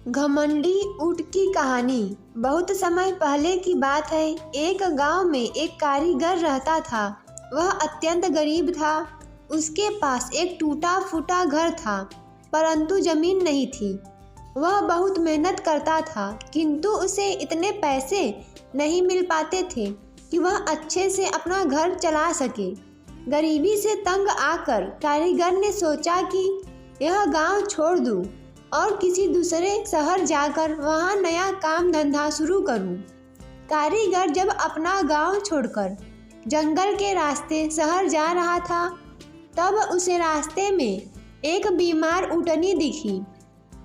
घमंडी ऊँट की कहानी। बहुत समय पहले की बात है। एक गांव में एक कारीगर रहता था। वह अत्यंत गरीब था। उसके पास एक टूटा फूटा घर था, परंतु जमीन नहीं थी। वह बहुत मेहनत करता था, किंतु उसे इतने पैसे नहीं मिल पाते थे कि वह अच्छे से अपना घर चला सके। गरीबी से तंग आकर कारीगर ने सोचा कि यह गांव छोड़ दूं और किसी दूसरे शहर जाकर वहां नया काम धंधा शुरू करूं। कारीगर जब अपना गांव छोड़कर जंगल के रास्ते शहर जा रहा था, तब उसे रास्ते में एक बीमार ऊँटनी दिखी।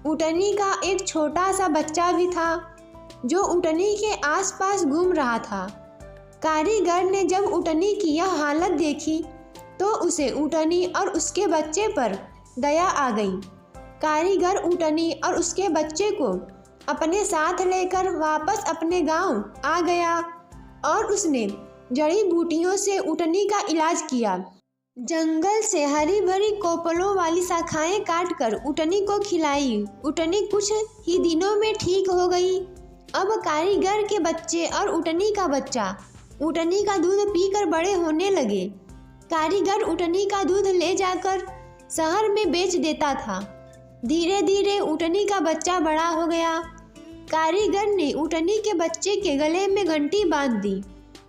ऊँटनी का एक छोटा सा बच्चा भी था, जो ऊँटनी के आसपास घूम रहा था। कारीगर ने जब ऊँटनी की यह हालत देखी, तो उसे ऊँटनी और उसके बच्चे पर दया आ गई। कारीगर ऊँटनी और उसके बच्चे को अपने साथ लेकर वापस अपने गांव आ गया और उसने जड़ी बूटियों से ऊँटनी का इलाज किया। जंगल से हरी भरी कोपलों वाली शाखाएं काटकर ऊँटनी को खिलाई। ऊँटनी कुछ ही दिनों में ठीक हो गई। अब कारीगर के बच्चे और ऊँटनी का बच्चा ऊँटनी का दूध पीकर बड़े होने लगे। कारीगर ऊँटनी का दूध ले जाकर शहर में बेच देता था। धीरे धीरे ऊँटनी का बच्चा बड़ा हो गया। कारीगर ने ऊँटनी के बच्चे के गले में घंटी बांध दी,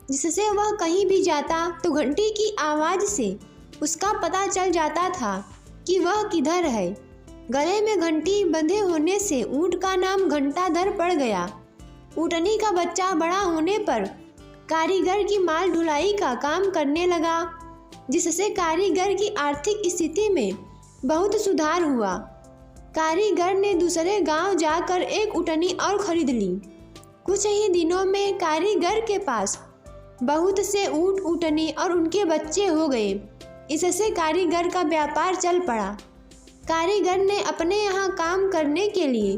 जिससे वह कहीं भी जाता तो घंटी की आवाज़ से उसका पता चल जाता था कि वह किधर है। गले में घंटी बंधे होने से ऊँट का नाम घंटाधर पड़ गया। ऊँटनी का बच्चा बड़ा होने पर कारीगर की माल ढुलाई का काम करने लगा, जिससे कारीगर की आर्थिक स्थिति में बहुत सुधार हुआ। कारीगर ने दूसरे गांव जाकर एक ऊँटनी और खरीद ली। कुछ ही दिनों में कारीगर के पास बहुत से ऊँट, ऊँटनी और उनके बच्चे हो गए। इससे कारीगर का व्यापार चल पड़ा। कारीगर ने अपने यहाँ काम करने के लिए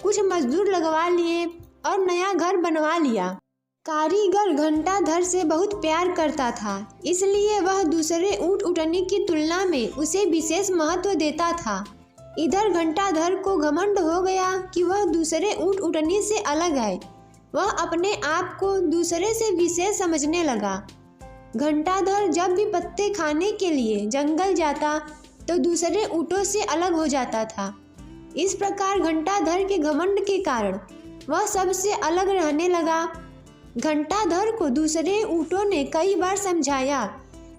कुछ मजदूर लगवा लिए और नया घर बनवा लिया। कारीगर घंटाधर से बहुत प्यार करता था, इसलिए वह दूसरे ऊँट, ऊँटनी की तुलना में उसे विशेष महत्व देता था। इधर घंटाधर को घमंड हो गया कि वह दूसरे ऊँट, ऊँटनी से अलग है। वह अपने आप को दूसरे से विशेष समझने लगा। घंटाधर जब भी पत्ते खाने के लिए जंगल जाता तो दूसरे ऊँटों से अलग हो जाता था। इस प्रकार घंटाधर के घमंड के कारण वह सबसे अलग रहने लगा। घंटाधर को दूसरे ऊँटों ने कई बार समझाया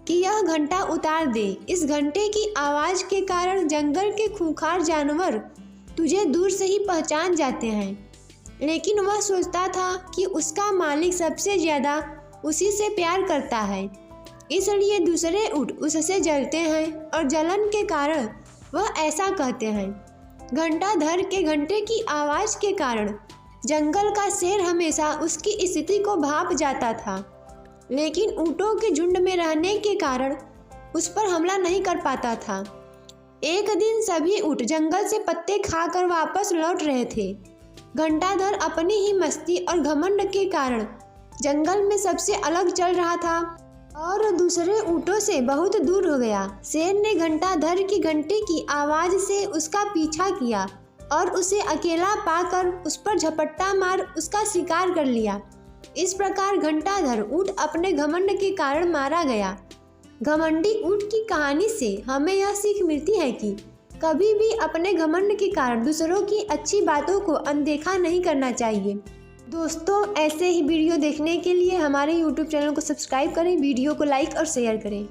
कि यह घंटा उतार दे। इस घंटे की आवाज़ के कारण जंगल के खूंखार जानवर तुझे दूर से ही पहचान जाते हैं, लेकिन वह सोचता था कि उसका मालिक सबसे ज़्यादा उसी से प्यार करता है, इसलिए दूसरे ऊँट उससे जलते हैं और जलन के कारण वह ऐसा कहते हैं। घंटाधर के घंटे की आवाज़ के कारण जंगल का शेर हमेशा उसकी स्थिति को भांप जाता था, लेकिन ऊँटों के झुंड में रहने के कारण उस पर हमला नहीं कर पाता था। एक दिन सभी ऊँट जंगल से पत्ते खाकर वापस लौट रहे थे। घंटाधर अपनी ही मस्ती और घमंड के कारण जंगल में सबसे अलग चल रहा था और दूसरे ऊँटों से बहुत दूर हो गया। शेर ने घंटाधर की घंटे की आवाज़ से उसका पीछा किया और उसे अकेला पाकर उस पर झपट्टा मार उसका शिकार कर लिया। इस प्रकार घंटाधर ऊँट अपने घमंड के कारण मारा गया। घमंडी ऊँट की कहानी से हमें यह सीख मिलती है कि कभी भी अपने घमंड के कारण दूसरों की अच्छी बातों को अनदेखा नहीं करना चाहिए। दोस्तों, ऐसे ही वीडियो देखने के लिए हमारे YouTube चैनल को सब्सक्राइब करें, वीडियो को लाइक और शेयर करें।